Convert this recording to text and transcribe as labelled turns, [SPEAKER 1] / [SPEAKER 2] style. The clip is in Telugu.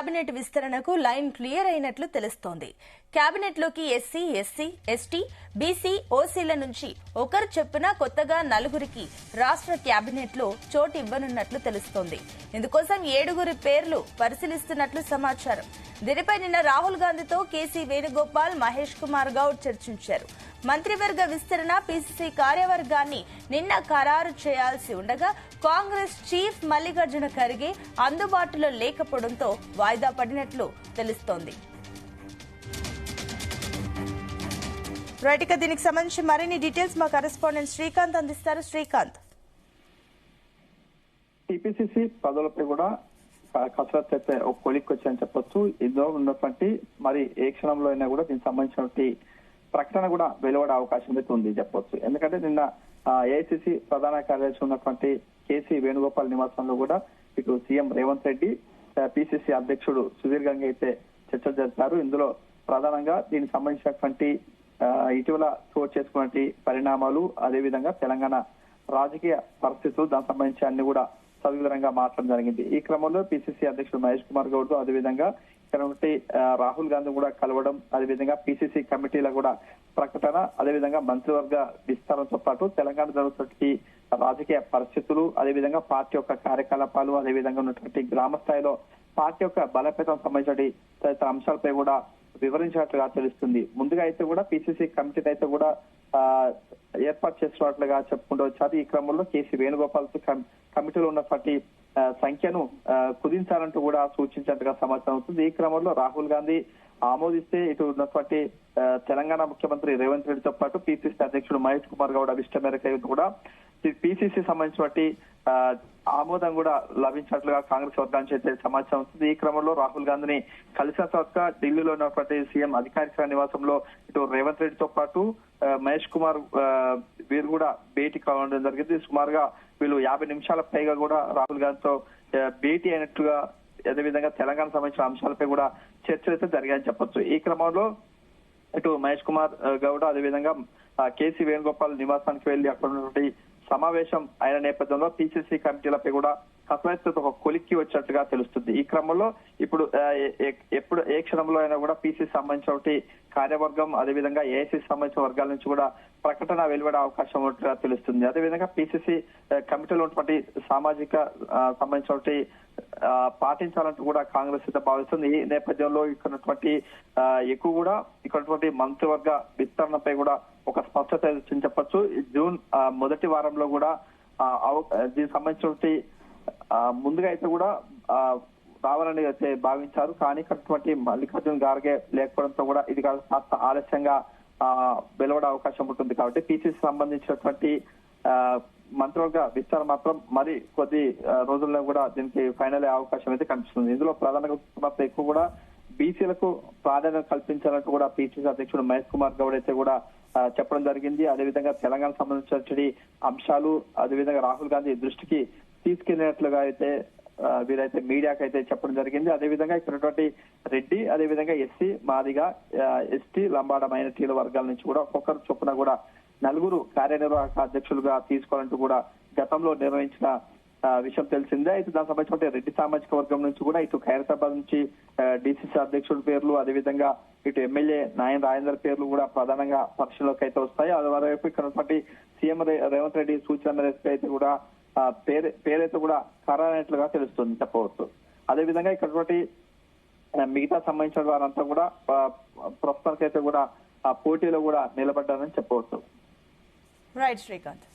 [SPEAKER 1] కేబినెట్ విస్తరణకు లైన్ క్లియర్ అయినట్లు తెలుస్తోంది. కేబినెట్ లోకి ఎస్సీ, ఎస్సీ, ఎస్టీ, బీసీ, ఓసీల నుంచి ఒకరు చొప్పున కొత్తగా 4గురికి రాష్ట్ర కేబినెట్ లో చోటు ఇవ్వనున్నట్లు తెలుస్తోంది. ఇందుకోసం 7గురి పేర్లు పరిశీలిస్తున్నట్లు సమాచారం. దీనిపై నిన్న రాహుల్ గాంధీతో కేసీ వేణుగోపాల్, మహేష్ కుమార్ గౌడ్ చర్చించారు. మంత్రివర్గ విస్తరణ పీసీసీ కార్యవర్గాన్ని నిన్న ఖరారు చేయాల్సి ఉండగా కాంగ్రెస్ చీఫ్ మల్లికార్జున ఖర్గే అందుబాటులో లేకపోవడంతో వాయిదా పడినట్లు తెలుస్తోంది. రైట్, ఇక దీనికి సంబంధించి మరిన్ని డీటెయిల్స్ మా కరెస్పాండెంట్ శ్రీకాంత్ అందిస్తారు. శ్రీకాంత్,
[SPEAKER 2] టీపీసీసీ పదవులపై కూడా కసరత్తు అయితే ఒక కొలిక్కి వచ్చాయని చెప్పొచ్చు. ఇందులో ఉన్నటువంటి మరి ఏ క్షణంలో అయినా కూడా దీనికి సంబంధించినటువంటి ప్రకటన కూడా వెలువడే అవకాశం అయితే ఉంది చెప్పొచ్చు. ఎందుకంటే నిన్న ఏఐసీసీ ప్రధాన కార్యదర్శి ఉన్నటువంటి కేసీ వేణుగోపాల్ నివాసంలో కూడా ఇటు సీఎం రేవంత్ రెడ్డి, పిసిసి అధ్యక్షుడు సుదీర్ఘంగా అయితే చర్చలు జరిపారు. ఇందులో ప్రధానంగా దీనికి సంబంధించినటువంటి ఇటీవల చోటు చేసుకున్నటువంటి పరిణామాలు, అదేవిధంగా తెలంగాణ రాజకీయ పరిస్థితులు, దానికి సంబంధించి అన్ని కూడా సవివరంగా మాట్లాడడం జరిగింది. ఈ క్రమంలో పిసిసి అధ్యక్షుడు మహేష్ కుమార్ గౌడ్ తో అదేవిధంగా ఇక్కడ రాహుల్ గాంధీ కూడా కలవడం, అదేవిధంగా పిసిసి కమిటీల కూడా ప్రకటన, అదేవిధంగా మంత్రివర్గ విస్తరణతో పాటు తెలంగాణ జరుగుతున్న రాజకీయ పరిస్థితులు, అదేవిధంగా పార్టీ యొక్క కార్యకలాపాలు, అదేవిధంగా ఉన్నటువంటి గ్రామ స్థాయిలో పార్టీ యొక్క బలోపేతం సంబంధించిన తదితర అంశాలపై కూడా వివరించినట్లుగా తెలుస్తుంది. ముందుగా అయితే కూడా పిసిసి కమిటీ అయితే కూడా ఏర్పాటు చేసినట్లుగా చెప్పుకుంటూ వచ్చారు. ఈ క్రమంలో కేసీ వేణుగోపాల్ కమిటీలో ఉన్నటువంటి సంఖ్యను కుదించాలంటూ కూడా సూచించినట్టుగా సమాచారం అవుతుంది. ఈ క్రమంలో రాహుల్ గాంధీ ఆమోదిస్తే ఇటు ఉన్నటువంటి తెలంగాణ ముఖ్యమంత్రి రేవంత్ రెడ్డితో పాటు పిసిసి అధ్యక్షుడు మహేష్ కుమార్ గౌడ్ అభిష్టం మేరకు కూడా పిసిసి సంబంధించినటువంటి ఆమోదం కూడా లభించినట్లుగా కాంగ్రెస్ వర్గానికి అయితే సమాచారం వస్తుంది. ఈ క్రమంలో రాహుల్ గాంధీని కలిసిన తర్వాత ఢిల్లీలో ఉన్నటువంటి సీఎం అధికారిక నివాసంలో ఇటు రేవంత్ రెడ్డితో పాటు మహేష్ కుమార్ వీరు కూడా భేటీ కావడం జరిగింది. సుమారుగా వీళ్ళు 50 నిమిషాల పైగా కూడా రాహుల్ గాంధీతో భేటీ అయినట్లుగా, అదేవిధంగా తెలంగాణ సంబంధించిన అంశాలపై కూడా చర్చలు అయితే జరిగాయని చెప్పొచ్చు. ఈ క్రమంలో ఇటు మహేష్ కుమార్ గౌడ్ అదేవిధంగా కేసీ వేణుగోపాల్ నివాసానికి వెళ్లి అక్కడ ఉన్నటువంటి సమావేశం అయిన నేపథ్యంలో పిసిసి కమిటీలపై కూడా కసరత్తు ఒక కొలిక్కి వచ్చినట్టుగా తెలుస్తుంది. ఈ క్రమంలో ఇప్పుడు ఎప్పుడు ఏ క్షణంలో అయినా కూడా పిసిసి సంబంధించిన కార్యవర్గం, అదేవిధంగా ఏఐసీసీ సంబంధించిన వర్గాల నుంచి కూడా ప్రకటన వెలువడే అవకాశం ఉన్నట్టుగా తెలుస్తుంది. అదేవిధంగా పిసిసి కమిటీలో ఉన్నటువంటి సామాజిక సంబంధించిన పాటించాలంటూ కూడా కాంగ్రెస్ అయితే భావిస్తుంది. ఈ నేపథ్యంలో ఇక్కడ ఎక్కువ కూడా ఇక్కడ మంత్రివర్గ విస్తరణపై కూడా ఒక స్పష్టత చెప్పొచ్చు. జూన్ మొదటి వారంలో కూడా దీనికి సంబంధించిన ముందుగా అయితే కూడా రావాలని అయితే భావించారు. కానీ ఇక్కడ మల్లికార్జున ఖార్గే లేకపోవడంతో కూడా ఇది కాస్త ఆలస్యంగా వెలువడే అవకాశం ఉంటుంది. కాబట్టి పిసిసి సంబంధించినటువంటి మంత్రివర్గ విస్తరణ మాత్రం మరి కొద్ది రోజుల్లో కూడా దీనికి ఫైనల్ అయ్యే అవకాశం అయితే కనిపిస్తుంది. ఇందులో ప్రధానంగా ఎక్కువ కూడా బీసీలకు ప్రాధాన్యత కల్పించాలంటూ కూడా పిసిసి అధ్యక్షుడు మహేష్ కుమార్ గౌడ్ అయితే కూడా చెప్పడం జరిగింది. అదేవిధంగా తెలంగాణ సంబంధించిన అంశాలు, అదేవిధంగా రాహుల్ గాంధీ దృష్టికి తీసుకెళ్లినట్లుగా అయితే వీరైతే మీడియాకి అయితే చెప్పడం జరిగింది. అదేవిధంగా ఇక్కడ రెడ్డి, అదేవిధంగా ఎస్సీ, మాదిగా, ఎస్టీ, లంబాడ మైనారిటీల వర్గాల నుంచి కూడా ఒక్కొక్కరు చొప్పున కూడా 4గురు కార్యనిర్వాహక అధ్యక్షులుగా తీసుకోవాలంటూ కూడా గతంలో నిర్వహించిన విషయం తెలిసిందే. అయితే దానికి సంబంధించిన రెడ్డి సామాజిక వర్గం నుంచి కూడా ఇటు ఖైరతాబాద్ నుంచి డిసిసి అధ్యక్షుడి పేర్లు, అదేవిధంగా ఇటు ఎమ్మెల్యే నాయన్ రాజేందర్ పేర్లు కూడా ప్రధానంగా పరిశీలనలోకి అయితే వస్తాయి. అదేవైపు ఇక్కడ సీఎం రేవంత్ రెడ్డి సూచన మేరకు అయితే కూడా పేరైతే కూడా ఖరారైనట్లుగా తెలుస్తుంది చెప్పవచ్చు. అదేవిధంగా ఇక్కడ మిగతా సంబంధించిన వారంతా కూడా ప్రస్తుతానికైతే కూడా పోటీలో కూడా నిలబడ్డారని చెప్పవచ్చు.
[SPEAKER 1] రైట్ శ్రీకాంత్.